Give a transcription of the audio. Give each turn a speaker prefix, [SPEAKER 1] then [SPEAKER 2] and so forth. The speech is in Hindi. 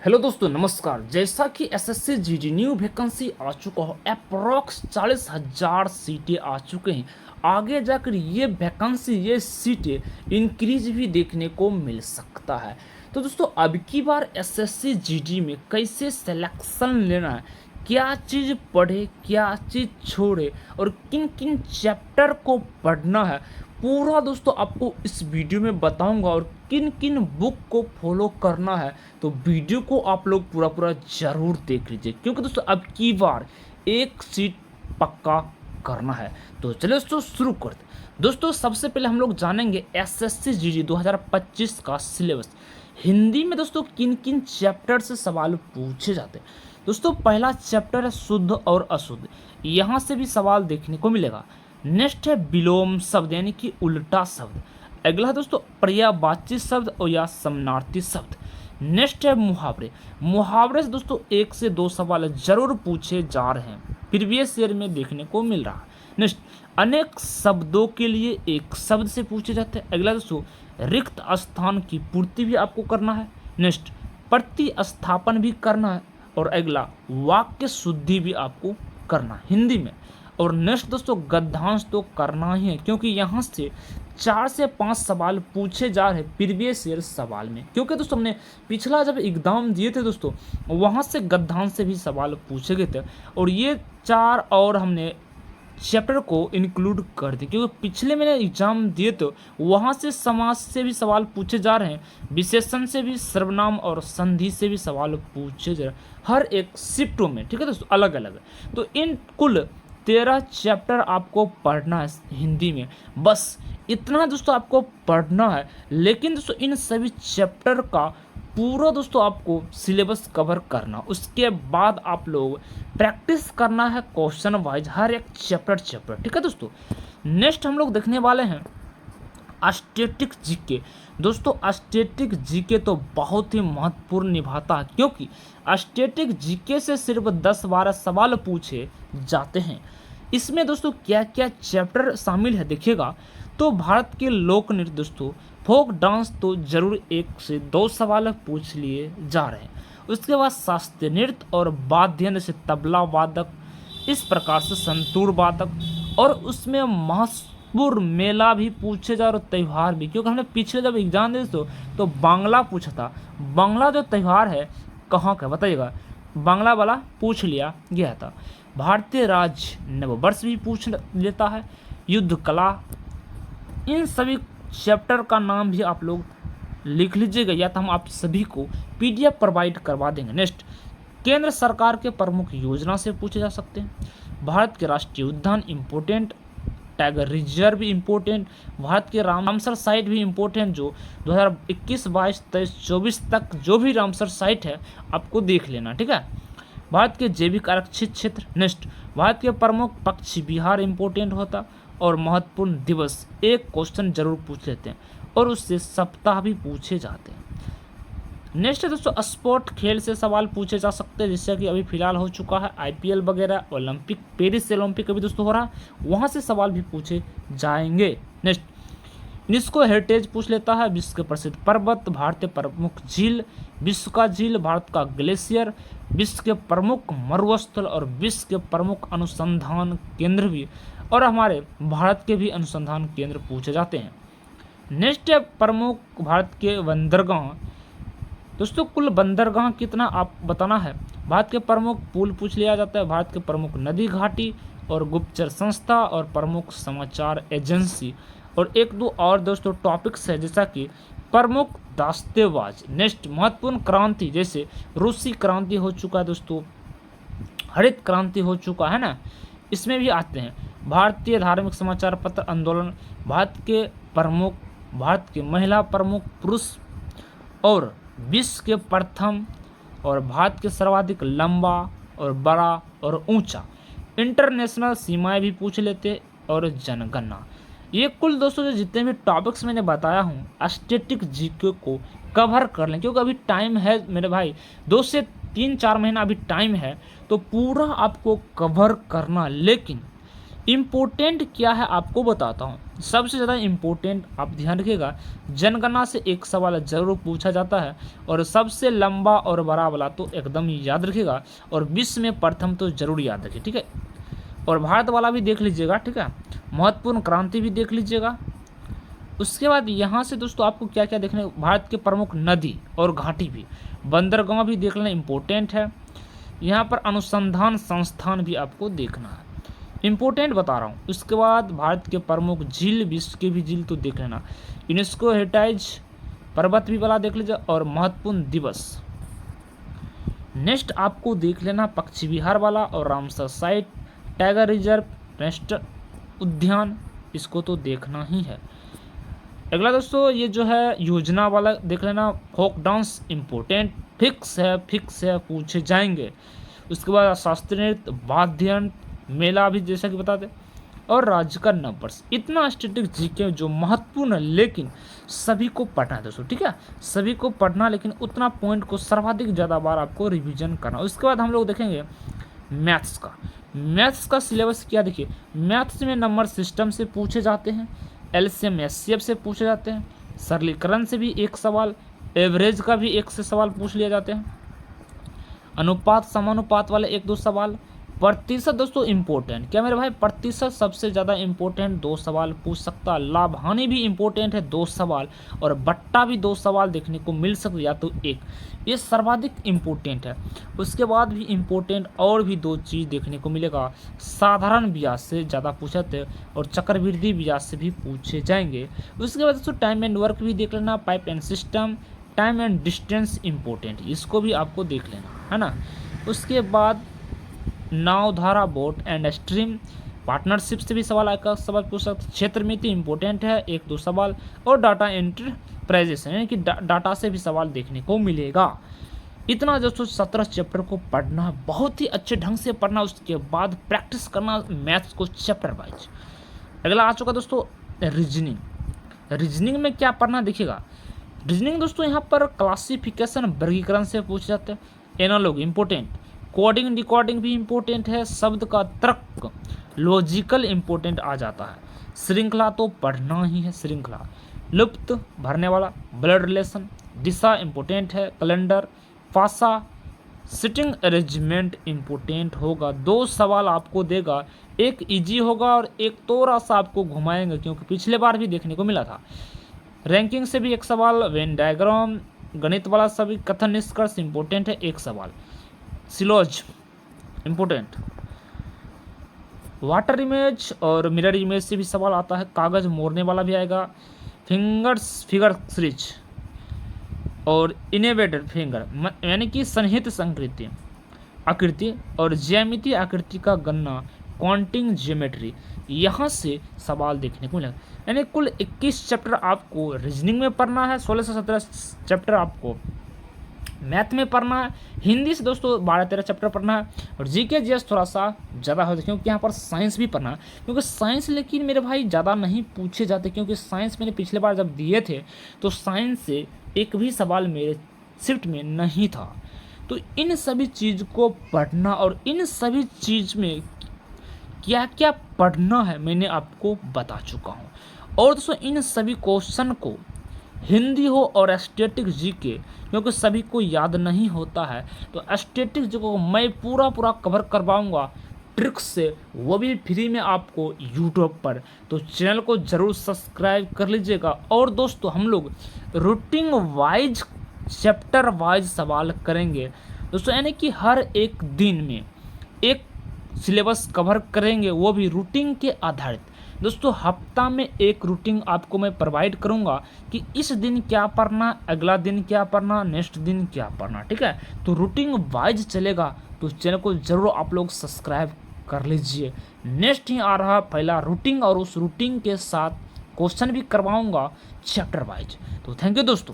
[SPEAKER 1] हेलो दोस्तों, नमस्कार। जैसा कि एसएससी जीडी न्यू वैकेंसी आ चुका हो, अप्रॉक्स 40,000 सीटें आ चुके हैं। आगे जाकर ये वैकेंसी, ये सीटें इंक्रीज भी देखने को मिल सकता है। तो दोस्तों, अब की बार एसएससी जीडी में कैसे सिलेक्शन लेना है, क्या चीज़ पढ़े, क्या चीज़ छोड़े और किन किन चैप्टर को पढ़ना है, पूरा दोस्तों आपको इस वीडियो में बताऊंगा। और किन किन बुक को फॉलो करना है, तो वीडियो को आप लोग पूरा पूरा जरूर देख लीजिए, क्योंकि दोस्तों अब की बार एक सीट पक्का करना है। तो चलिए दोस्तों शुरू करते हैं। दोस्तों सबसे पहले हम लोग जानेंगे एसएससी जीडी 2025 का सिलेबस। हिंदी में दोस्तों किन किन चैप्टर से सवाल पूछे जाते हैं। दोस्तों पहला चैप्टर है शुद्ध और अशुद्ध, यहाँ से भी सवाल देखने को मिलेगा। नेक्स्ट है विलोम शब्द यानी कि उल्टा शब्द। अगला है दोस्तों पर्यायवाची शब्द और या समानार्थी शब्द। नेक्स्ट है मुहावरे। मुहावरे से दोस्तों 1 से 2 सवाल जरूर पूछे जा रहे हैं, प्रीवियस ईयर में देखने को मिल रहा है। नेक्स्ट अनेक शब्दों के लिए एक शब्द से पूछे जाते हैं। अगला दोस्तों रिक्त स्थान की पूर्ति भी आपको करना है। नेक्स्ट प्रतिस्थापन भी करना है। और अगला वाक्य शुद्धि भी आपको करना है हिंदी में। और नेक्स्ट दोस्तों गद्यांश तो करना ही है, क्योंकि यहाँ से 4 से 5 सवाल पूछे जा रहे प्रीवियस ईयर सवाल में। क्योंकि दोस्तों हमने पिछला जब एग्जाम दिए थे दोस्तों, वहाँ से गद्यांश से भी सवाल पूछे गए थे। और ये 4 और हमने चैप्टर को इंक्लूड कर दिए, क्योंकि पिछले मैंने एग्जाम दिए तो वहाँ से समास से भी सवाल पूछे जा रहे हैं, विशेषण से भी, सर्वनाम और संधि से भी सवाल पूछे जा रहे हैं हर एक शिफ्टों में। ठीक है दोस्तों, अलग अलग। तो इन कुल 13 चैप्टर आपको पढ़ना है हिंदी में, बस इतना दोस्तों आपको पढ़ना है। लेकिन दोस्तों इन सभी चैप्टर का पूरा दोस्तों आपको सिलेबस कवर करना, उसके बाद आप लोग प्रैक्टिस करना है क्वेश्चन वाइज हर एक चैप्टर। ठीक है दोस्तों। नेक्स्ट हम लोग देखने वाले हैं स्टैटिक जीके। दोस्तों स्टैटिक जीके तो बहुत ही महत्वपूर्ण निभाता है, क्योंकि स्टैटिक जीके से सिर्फ 10-12 सवाल पूछे जाते हैं। इसमें दोस्तों क्या क्या चैप्टर शामिल है देखिएगा। तो भारत के लोक नृत्य दोस्तों, फोक डांस तो जरूर 1 से 2 सवाल पूछ लिए जा रहे हैं। उसके बाद शास्त्रीय नृत्य और वाद्य जैसे तबला वादक, इस प्रकार से संतूर वादक, और उसमें महत्वपूर्ण मेला भी पूछे जा रहे, त्यौहार भी। क्योंकि हमने पिछले जब एग्जाम दिए तो बांग्ला पूछा था। बांग्ला जो त्यौहार है कहाँ का बताइएगा, बांग्ला वाला पूछ लिया गया था। भारतीय राज्य नववर्ष भी पूछ लेता है, युद्ध कला। इन सभी चैप्टर का नाम भी आप लोग लिख लीजिएगा, या तो हम आप सभी को पीडीएफ प्रोवाइड करवा देंगे। नेक्स्ट केंद्र सरकार के प्रमुख योजना से पूछे जा सकते हैं। भारत के राष्ट्रीय उद्यान इम्पोर्टेंट, टाइगर रिजर्व भी इम्पोर्टेंट, भारत के रामसर साइट भी इम्पोर्टेंट, जो 2021, 22, 23, 24 तक जो भी रामसर साइट है आपको देख लेना। ठीक है। भारत के जैविक आरक्षित क्षेत्र। नेक्स्ट भारत के प्रमुख पक्षी विहार इम्पोर्टेंट होता, और महत्वपूर्ण दिवस एक क्वेश्चन जरूर पूछ लेते हैं, और उससे सप्ताह भी पूछे जाते हैं। नेक्स्ट है दोस्तों स्पोर्ट, खेल से सवाल पूछे जा सकते हैं, जिससे कि अभी फिलहाल हो चुका है आईपीएल वगैरह, ओलंपिक, पेरिस ओलंपिक अभी दोस्तों हो रहा है, वहाँ से सवाल भी पूछे जाएंगे। नेक्स्ट यूनेस्को हेरिटेज पूछ लेता है, विश्व के प्रसिद्ध पर्वत, भारतीय प्रमुख झील, विश्व का झील, भारत का ग्लेशियर, विश्व के प्रमुख मरुस्थल, और विश्व के प्रमुख अनुसंधान केंद्र भी, और हमारे भारत के भी अनुसंधान केंद्र पूछे जाते हैं। नेक्स्ट है प्रमुख भारत के बंदरगाह। दोस्तों कुल बंदरगाह कितना आप बताना है। भारत के प्रमुख पुल पूछ लिया जाता है, भारत के प्रमुख नदी घाटी और गुप्तचर संस्था और प्रमुख समाचार एजेंसी, और 1-2 और दोस्तों टॉपिक्स है, जैसा कि प्रमुख दास्तेवाज। नेक्स्ट महत्वपूर्ण क्रांति, जैसे रूसी क्रांति हो चुका है दोस्तों, हरित क्रांति हो चुका है ना, इसमें भी आते हैं। भारतीय धार्मिक समाचार पत्र आंदोलन, भारत के प्रमुख, भारत के महिला प्रमुख पुरुष, और विश्व के प्रथम, और भारत के सर्वाधिक लंबा और बड़ा और ऊंचा, इंटरनेशनल सीमाएं भी पूछ लेते, और जनगणना। ये कुल दोस्तों जो जितने भी टॉपिक्स मैंने बताया हूँ स्टैटिक जीके को कवर कर लें, क्योंकि अभी टाइम है मेरे भाई, 2 से 3-4 महीना अभी टाइम है, तो पूरा आपको कवर करना। लेकिन इम्पोर्टेंट क्या है आपको बताता हूँ। सबसे ज़्यादा इम्पोर्टेंट आप ध्यान रखिएगा, जनगणना से एक सवाल जरूर पूछा जाता है, और सबसे लंबा और बड़ा वाला तो एकदम याद रखिएगा, और विश्व में प्रथम तो जरूर याद रखिए, ठीक है। और भारत वाला भी देख लीजिएगा, ठीक है। महत्वपूर्ण क्रांति भी देख लीजिएगा। उसके बाद यहाँ से दोस्तों आपको क्या क्या देखने, भारत के प्रमुख नदी और घाटी भी, बंदरगाह भी देख लेना इम्पोर्टेंट है। यहाँ पर अनुसंधान संस्थान भी आपको देखना है, इम्पोर्टेंट बता रहा हूँ। उसके बाद भारत के प्रमुख झील, विश्व के भी झील तो देख लेना, यूनेस्को हेरिटेज पर्वत भी वाला देख लीजिए, और महत्वपूर्ण दिवस। नेक्स्ट आपको देख लेना पक्षी विहार वाला और Ramsar site, tiger reserve, national उद्यान, इसको तो देखना ही है। अगला दोस्तों ये जो है योजना वाला देख लेना, फोक डांस इम्पोर्टेंट, फिक्स है, पूछे जाएंगे। उसके बाद शास्त्रीय नृत्य, वाद्य यंत्र, मेला भी जैसा कि बता दें, और राज्य का नंबर्स। इतना स्टैटिक जीके जो महत्वपूर्ण है, लेकिन सभी को पढ़ना है दोस्तों, ठीक है। सभी को पढ़ना, लेकिन उतना पॉइंट को सर्वाधिक ज़्यादा बार आपको रिवीजन करना। उसके बाद हम लोग देखेंगे मैथ्स का सिलेबस क्या। देखिए, मैथ्स में नंबर सिस्टम से पूछे जाते हैं, एलसीएम एचसीएफ से पूछे जाते हैं, सरलीकरण से भी एक सवाल, एवरेज का भी एक से सवाल पूछ लिए जाते हैं, अनुपात समानुपात वाले एक दो सवाल, प्रतिशत दोस्तों इंपॉर्टेंट, क्या मेरे भाई, प्रतिशत सबसे ज़्यादा इंपॉर्टेंट, 2 सवाल पूछ सकता है। लाभ हानि भी इंपॉर्टेंट है, 2 सवाल, और बट्टा भी 2 सवाल देखने को मिल सकता है, या तो एक, ये सर्वाधिक इंपॉर्टेंट है। उसके बाद भी इंपॉर्टेंट और भी 2 चीज़ देखने को मिलेगा, साधारण ब्याज से ज़्यादा पूछते और चक्रवृद्धि ब्याज से भी पूछे जाएंगे। उसके बाद दोस्तों टाइम एंड वर्क भी देख लेना, pipe and system, time and distance important, इसको भी आपको देख लेना है ना। उसके बाद नाव, धारा, बोट एंड स्ट्रीम, पार्टनरशिप से भी सवाल आएगा, सवाल पूछ सकते। क्षेत्र मिति इंपॉर्टेंट है, 1-2 सवाल, और डाटा एंटरप्राइजेशन यानी कि डाटा से भी सवाल देखने को मिलेगा। इतना दोस्तों 17 चैप्टर को पढ़ना, बहुत ही अच्छे ढंग से पढ़ना, उसके बाद प्रैक्टिस करना मैथ्स को चैप्टर वाइज। अगला आ चुका दोस्तों रीजनिंग में क्या पढ़ना देखिएगा। रीजनिंग दोस्तों यहाँ पर क्लासिफिकेशन, वर्गीकरण से पूछ जाते हैं, एनालॉग इंपॉर्टेंट, कोडिंग डिकोडिंग भी इंपॉर्टेंट है, शब्द का तर्क, लॉजिकल इंपॉर्टेंट आ जाता है, श्रृंखला तो पढ़ना ही है, श्रृंखला, लुप्त भरने वाला, ब्लड रिलेशन, दिशा इंपॉर्टेंट है, कैलेंडर, पासा, सिटिंग अरेंजमेंट इंपॉर्टेंट होगा। 2 सवाल आपको देगा, एक इजी होगा और एक थोड़ा सा आपको घुमाएंगे, क्योंकि पिछले बार भी देखने को मिला था। रैंकिंग से भी एक सवाल, वेन डायग्राम, गणित वाला सभी, कथन निष्कर्ष इंपॉर्टेंट है, एक सवाल, सिलोज इंपॉर्टेंट, वाटर इमेज और मिरर इमेज से भी सवाल आता है, कागज मोड़ने वाला भी आएगा, फिगर सीरीज और इनेवेटेड फिंगर यानी कि सन्निहित संकृति आकृति, और ज्यामितीय आकृति का गणना, क्वांटिंग ज्योमेट्री, यहाँ से सवाल देखने को मिलेगा। यानी कुल 21 चैप्टर आपको रीजनिंग में पढ़ना है, 16 से 17 चैप्टर आपको मैथ में पढ़ना है, हिंदी से दोस्तों 12-13 चैप्टर पढ़ना है, और जीके जीएस थोड़ा सा ज़्यादा होता है, क्योंकि यहाँ पर साइंस भी पढ़ना है, क्योंकि साइंस लेकिन मेरे भाई ज़्यादा नहीं पूछे जाते, क्योंकि साइंस मैंने पिछले बार जब दिए थे तो साइंस से एक भी सवाल मेरे शिफ्ट में नहीं था। तो इन सभी चीज़ को पढ़ना, और इन सभी चीज़ में क्या क्या पढ़ना है मैंने आपको बता चुका हूँ। और दोस्तों इन सभी क्वेश्चन को हिंदी हो और स्टैटिक जीके, क्योंकि सभी को याद नहीं होता है, तो स्टैटिक जीके को मैं पूरा कवर करवाऊंगा ट्रिक्स से, वो भी फ्री में आपको यूट्यूब पर। तो चैनल को ज़रूर सब्सक्राइब कर लीजिएगा। और दोस्तों हम लोग रूटीन वाइज, चैप्टर वाइज सवाल करेंगे दोस्तों, यानी कि हर एक दिन में एक सिलेबस कवर करेंगे, वो भी रूटीन के आधारित। दोस्तों हफ्ता में एक रूटीन आपको मैं प्रोवाइड करूंगा कि इस दिन क्या पढ़ना, अगला दिन क्या पढ़ना, नेक्स्ट दिन क्या पढ़ना, ठीक है। तो रूटीन वाइज चलेगा, तो चैनल को जरूर आप लोग सब्सक्राइब कर लीजिए। नेक्स्ट ही आ रहा पहला रूटीन, और उस रूटीन के साथ क्वेश्चन भी करवाऊंगा चैप्टर वाइज। तो थैंक यू दोस्तों।